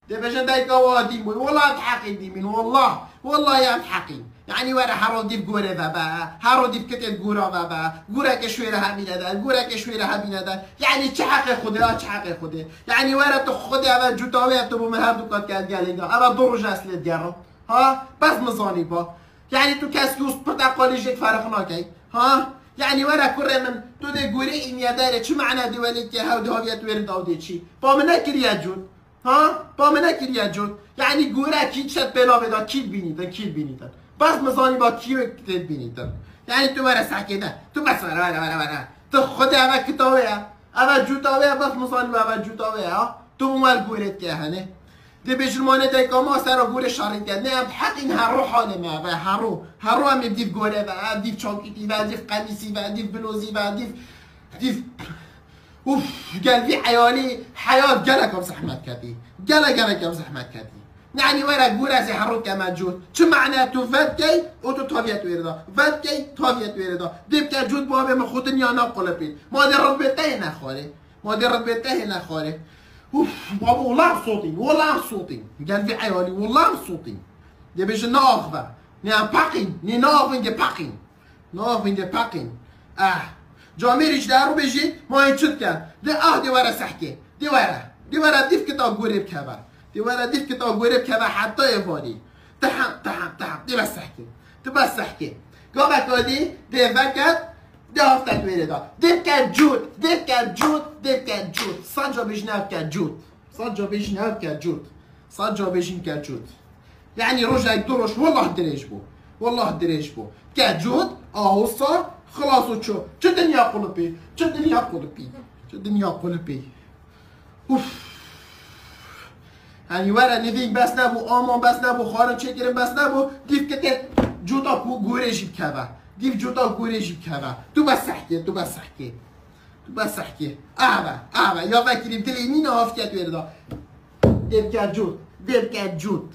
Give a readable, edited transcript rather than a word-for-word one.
دبجن دايكا وادي والله تحقي ديمين والله يا تحقي يعني ورا هارو ديف غوري بابا هارو ديف كتب غورا بابا غورا كشويره همينه ده غورا كشويره همينه ده يعني تحقق خده تحقق خده يعني ورا تو خده اول جوتاوي تو بو هر دو کات گالینگا اول دروج اصل دیارو ها بس مزانی با يعني تو كاسكوس برتقالي جيت فرق ناكي ها يعني ورا كره من تو دي غوري ان يدار شو معنى دي ولك هاو دي هويت ورد او دي شي با منكر يا جود ها با منكر يا جود يعني غورا كي شت بلا بدا كيل بينيدن بس مزاني با كيو كتب بينيدن يعني تو ورا ساكنه تو بس ورا تو خود اول كتابه اول جوتاوي بس مزاني اول جوتاوي ها تو مال غورت که هنه دي بجرمانه دايكا ما سر غور شارين كد نه حق این هرو حال ما و هرو هم بديف غوره و بديف چاكيتي و بديف قميصي و بديف بلوزي و بديف اوف قلبي حياه جلكم زحمت كدي جلكم زحمت كدي يعني ورا غور زي هرو كما جود شو معناته فدكي او تو طبيعت ويردا فدكي طبيعت ويردا ديب كجود باب ما خودن يا ناقلبين ما در ربته نخوره اوف بابا والله صوتي قلبي عيالي والله صوتي دي بيش ناخذ ني باقين جاميريش دارو بيجي ما يتشد كان دي ورا سحكي دي ورا ديف كتاب غوري بكبا ديف كتاب غوري بكبا حتى يفادي تحم دي بس سحكي قابك ودي دي فكت دي هفتت ويردا ديف كان جود صنجا بيجن كجود يعني رجع يدرش والله دريج بو كجود صار خلاص وشو شو الدنيا قلبي اوف يعني ورا نوین بس نبو آمان بس نبو خارم چکرم بس نبو دیف که جوتا گوره جیب کبا تو بس احكي اعبا يا فاكرين تلينين هافكات ويردا دير كجود